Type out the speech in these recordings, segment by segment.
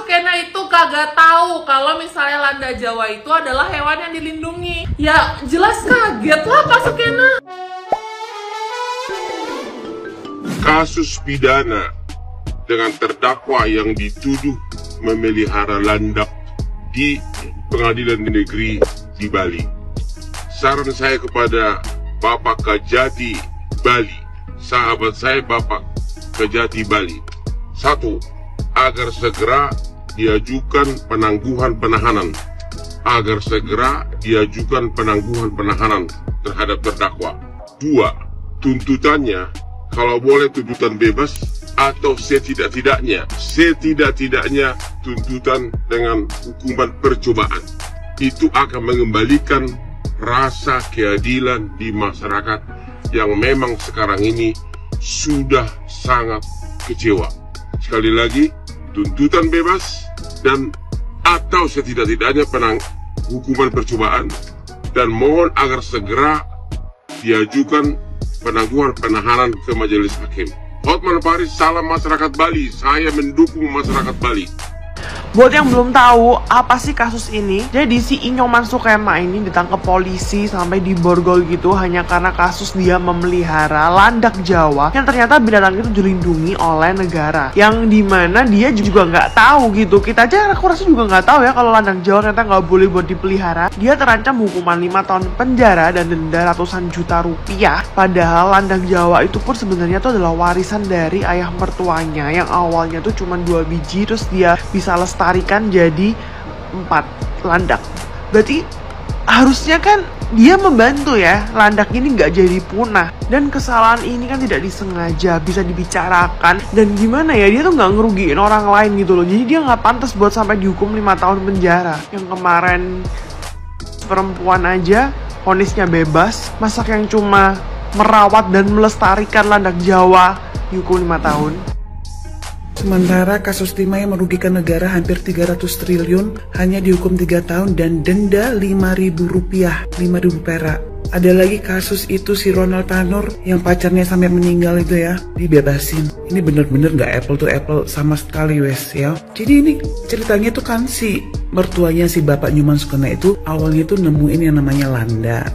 Sukena itu kagak tahu kalau misalnya landak Jawa itu adalah hewan yang dilindungi. Ya jelas kaget lah Pak Sukena. Kasus pidana dengan terdakwa yang dituduh memelihara landak di pengadilan negeri di Bali. Saran saya kepada Bapak Kejati Bali, sahabat saya Bapak Kejati Bali, satu, agar segera diajukan penangguhan penahanan, terhadap terdakwa. Dua, tuntutannya kalau boleh tuntutan bebas atau setidak-tidaknya tuntutan dengan hukuman percobaan. Itu akan mengembalikan rasa keadilan di masyarakat yang memang sekarang ini sudah sangat kecewa. Sekali lagi, tuntutan bebas dan atau setidak-tidaknya hukuman percobaan, dan mohon agar segera diajukan penangguhan penahanan ke majelis hakim. Hotman Paris, salam masyarakat Bali. Saya mendukung masyarakat Bali. Buat yang belum tahu apa sih kasus ini, jadi si Inyoman Sukena ini ditangkap polisi sampai diborgol gitu hanya karena kasus dia memelihara landak Jawa yang ternyata binatang itu dilindungi oleh negara, yang dimana dia juga nggak tahu gitu. Kita aja aku rasa juga nggak tahu ya kalau landak Jawa ternyata nggak boleh buat dipelihara. Dia terancam hukuman 5 tahun penjara dan denda ratusan juta rupiah. Padahal landak Jawa itu pun sebenarnya itu adalah warisan dari ayah mertuanya yang awalnya tuh cuma 2 biji, terus dia bisa lestarikan jadi 4 landak. Berarti harusnya kan dia membantu ya landak ini nggak jadi punah, dan kesalahan ini kan tidak disengaja, bisa dibicarakan. Dan gimana ya, dia tuh nggak ngerugiin orang lain gitu loh, jadi dia nggak pantas buat sampai dihukum 5 tahun penjara. Yang kemarin perempuan aja vonisnya bebas, masa yang cuma merawat dan melestarikan landak Jawa dihukum 5 tahun. Sementara kasus timah yang merugikan negara hampir 300 triliun hanya dihukum 3 tahun dan denda 5.000 rupiah, 5.000 perak. Ada lagi kasus itu si Ronald Tanur yang pacarnya sampai meninggal itu ya, dibebasin. Ini bener-bener gak apple to apple sama sekali wes ya. Jadi ini ceritanya tuh kan si mertuanya si Bapak Inyoman Sukena itu awalnya tuh nemuin yang namanya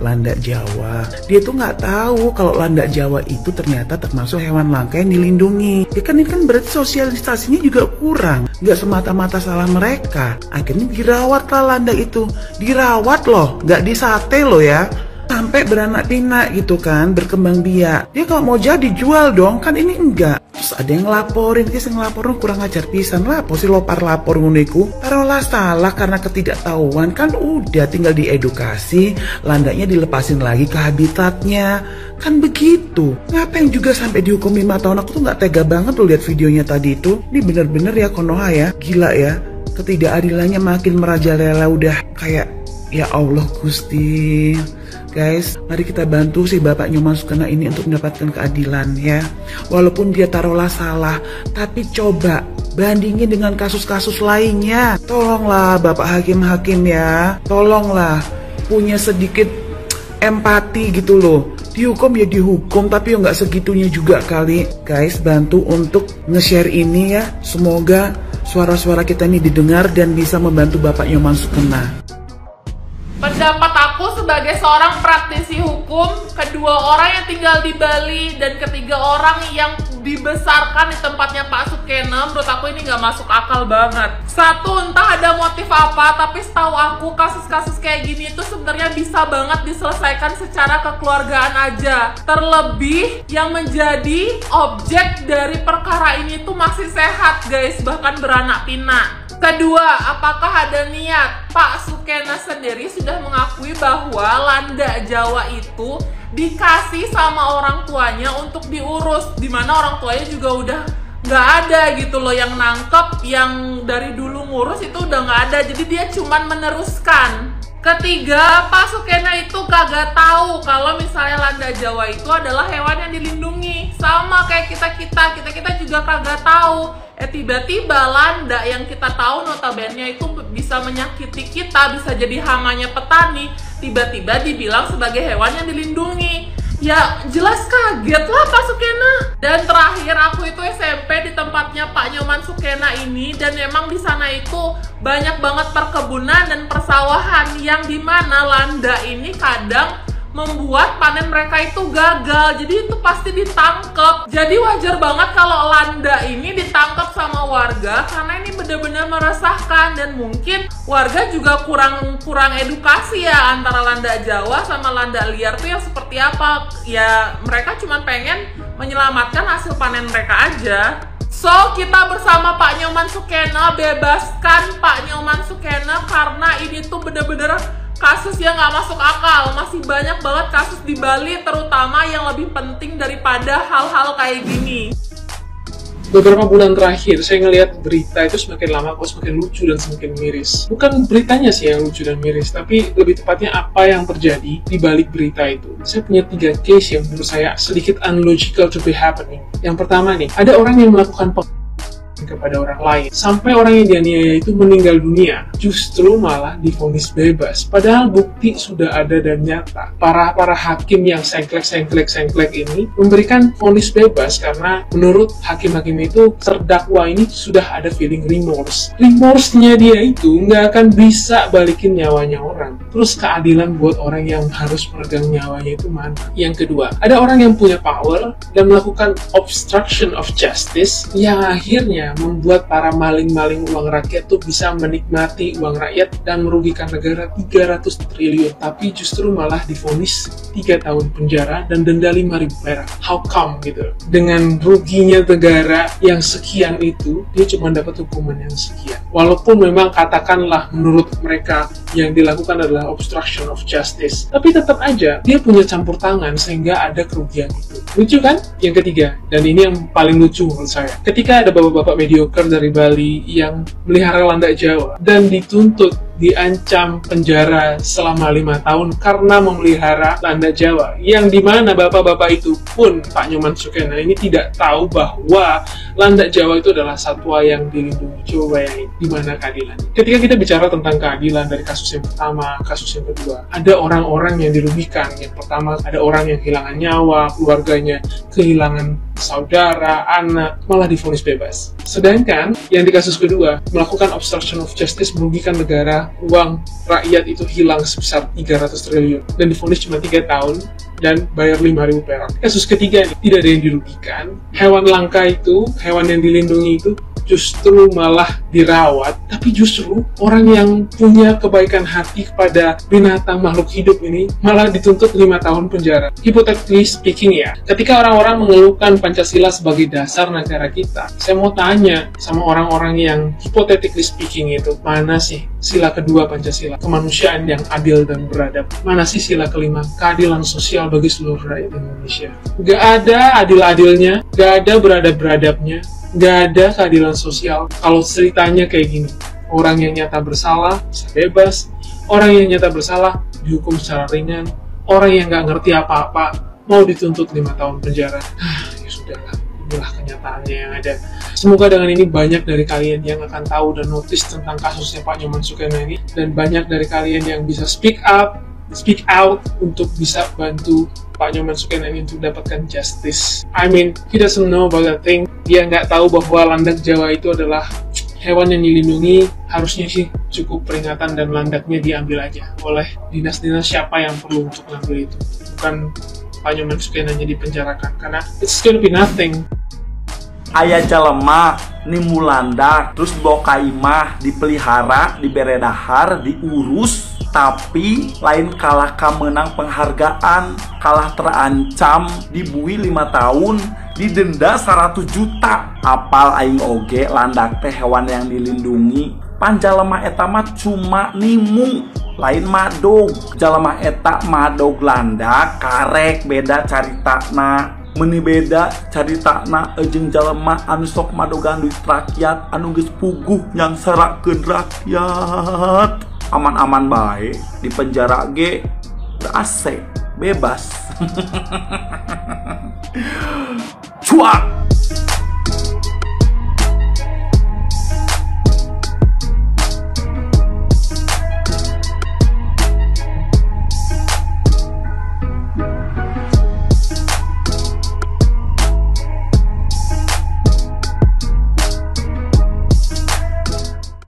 landak Jawa. Dia tuh nggak tahu kalau landak Jawa itu ternyata termasuk hewan langka yang dilindungi. Ya kan ini kan berarti sosialisasinya juga kurang. Nggak semata-mata salah mereka. Akhirnya dirawat lah landak itu. Dirawat loh, nggak disate loh ya. Sampai beranak pinak gitu kan, berkembang biak. Dia kalau mau jadi jual dong, kan ini enggak. Terus ada yang ngelaporin, yang ngelaporin kurang ajar pisan lah. Posisi lapor nguniku. Taruhlah salah karena ketidaktahuan, kan udah tinggal diedukasi, landaknya dilepasin lagi ke habitatnya. Kan begitu. Ngapain juga sampai dihukum 5 tahun? Aku tuh nggak tega banget tuh lihat videonya tadi itu. Ini bener-bener ya Konoha ya, gila ya. Ketidakadilannya makin merajalela, udah kayak ya Allah Gusti. Guys, mari kita bantu si Bapak Inyoman Sukena ini untuk mendapatkan keadilan ya. Walaupun dia taruhlah salah, tapi coba bandingin dengan kasus-kasus lainnya. Tolonglah Bapak Hakim-hakim ya, tolonglah punya sedikit empati gitu loh. Dihukum ya dihukum, tapi ya nggak segitunya juga kali. Guys, bantu untuk nge-share ini ya. Semoga suara-suara kita ini didengar dan bisa membantu Bapak Inyoman Sukena. Pendapat aku sebagai seorang praktisi hukum, kedua orang yang tinggal di Bali dan ketiga orang yang dibesarkan di tempatnya Pak Sukena, menurut aku ini nggak masuk akal banget. Satu, entah ada motif apa, tapi setahu aku kasus-kasus kayak gini itu sebenarnya bisa banget diselesaikan secara kekeluargaan aja. Terlebih yang menjadi objek dari perkara ini tuh masih sehat guys, bahkan beranak pinak. Kedua, apakah ada niat? Pak Sukena sendiri sudah mengakui bahwa landak Jawa itu dikasih sama orang tuanya untuk diurus, dimana orang tuanya juga udah nggak ada gitu loh yang nangkep, yang dari dulu ngurus itu udah nggak ada, jadi dia cuman meneruskan. Ketiga, Pak Sukena itu kagak tahu kalau misalnya landak Jawa itu adalah hewan yang dilindungi, sama kayak kita juga kagak tahu. Tiba-tiba landak yang kita tahu notabene itu bisa menyakiti kita, bisa jadi hamanya petani, tiba-tiba dibilang sebagai hewan yang dilindungi. Ya jelas kaget lah Pak Sukena. Dan terakhir aku itu SMP di tempatnya Pak Nyoman Sukena ini, dan memang di sana itu banyak banget perkebunan dan persawahan yang dimana landa ini kadang membuat panen mereka itu gagal. Jadi itu pasti ditangkap. Jadi wajar banget kalau landa ini ditangkap sama warga karena ini benar-benar meresahkan, dan mungkin warga juga kurang edukasi ya antara landa Jawa sama landa liar tuh yang seperti apa. Ya mereka cuma pengen menyelamatkan hasil panen mereka aja. So, kita bersama Pak Nyoman Sukena, bebaskan Pak Nyoman Sukena karena ini tuh bener-bener kasus yang nggak masuk akal. Masih banyak banget kasus di Bali, terutama yang lebih penting daripada hal-hal kayak gini. Beberapa bulan terakhir, saya ngelihat berita itu semakin lama kok semakin lucu dan semakin miris. Bukan beritanya sih yang lucu dan miris, tapi lebih tepatnya apa yang terjadi di balik berita itu. Saya punya 3 case yang menurut saya sedikit unlogical to be happening. Yang pertama nih, ada orang yang melakukan kepada orang lain sampai orang yang dianiaya itu meninggal dunia, justru malah divonis bebas padahal bukti sudah ada dan nyata. Para hakim yang sengklek ini memberikan vonis bebas karena menurut hakim-hakim itu terdakwa ini sudah ada feeling remorse-nya dia itu nggak akan bisa balikin nyawanya orang. Terus keadilan buat orang yang harus meregang nyawanya itu mana? Yang kedua, ada orang yang punya power dan melakukan obstruction of justice yang akhirnya membuat para maling-maling uang rakyat tuh bisa menikmati uang rakyat dan merugikan negara 300 triliun, tapi justru malah divonis 3 tahun penjara dan denda 5.000 perak. How come gitu? Dengan ruginya negara yang sekian itu, dia cuma dapat hukuman yang sekian. Walaupun memang katakanlah menurut mereka yang dilakukan adalah obstruction of justice, tapi tetap aja dia punya campur tangan sehingga ada kerugian itu. Lucu kan? Yang ketiga, dan ini yang paling lucu menurut saya, ketika ada bapak-bapak mediocre dari Bali yang melihara landak Jawa dan dituntut diancam penjara selama 5 tahun karena memelihara landak Jawa, yang dimana bapak-bapak itu pun Pak Nyoman Sukena ini tidak tahu bahwa landak Jawa itu adalah satwa yang dilindungi. Coba bayangin di mana keadilan. Ketika kita bicara tentang keadilan dari kasus yang pertama, kasus yang kedua, ada orang-orang yang dirugikan. Yang pertama, ada orang yang kehilangan nyawa, keluarganya kehilangan saudara, anak, malah divonis bebas. Sedangkan yang di kasus kedua, melakukan obstruction of justice, merugikan negara, uang rakyat itu hilang sebesar 300 triliun dan divonis cuma 3 tahun dan bayar 5.000 perak. Kasus ketiga ini tidak ada yang dirugikan. Hewan langka itu, hewan yang dilindungi itu justru malah dirawat, tapi justru orang yang punya kebaikan hati kepada binatang makhluk hidup ini malah dituntut 5 tahun penjara. Hypothetically speaking ya, ketika orang-orang mengeluhkan Pancasila sebagai dasar negara kita, saya mau tanya sama orang-orang yang hypothetically speaking itu, mana sih sila kedua Pancasila, kemanusiaan yang adil dan beradab? Mana sih sila kelima, keadilan sosial bagi seluruh rakyat Indonesia? Gak ada adil-adilnya, gak ada beradab-beradabnya, gak ada keadilan sosial. Kalau ceritanya kayak gini, orang yang nyata bersalah bisa bebas, orang yang nyata bersalah dihukum secara ringan, orang yang gak ngerti apa-apa mau dituntut 5 tahun penjara. Ya sudahlah, inilah kenyataannya yang ada. Semoga dengan ini banyak dari kalian yang akan tahu dan notice tentang kasusnya Pak Nyoman Sukena ini, dan banyak dari kalian yang bisa speak out untuk bisa bantu Pak Nyoman Sukena ini untuk dapatkan justice. I mean, he doesn't know about that thing. Dia nggak tahu bahwa landak Jawa itu adalah hewan yang dilindungi. Harusnya sih cukup peringatan dan landaknya diambil aja oleh dinas-dinas siapa yang perlu untuk mengambil itu. Bukan Pak Nyoman Sukena nya dipenjarakan, karena it's gonna be nothing. Ayah jalema nimu landak, terus dibawa ka imah, dipelihara, diberedahar, diurus, tapi lain kalah menang penghargaan, kalah terancam dibui 5 tahun, didenda 100 juta. Apal aing oge landak teh hewan yang dilindungi. Panjalema eta mah cuma nimu, lain madog. Jalema eta madog landak, karek beda caritana. Meni beda caritana jeung jalema anu sok madogan duit rakyat anu geus puguh yang serakeun rakyat. Aman-aman bae di penjara ge AC bebas. Cuak.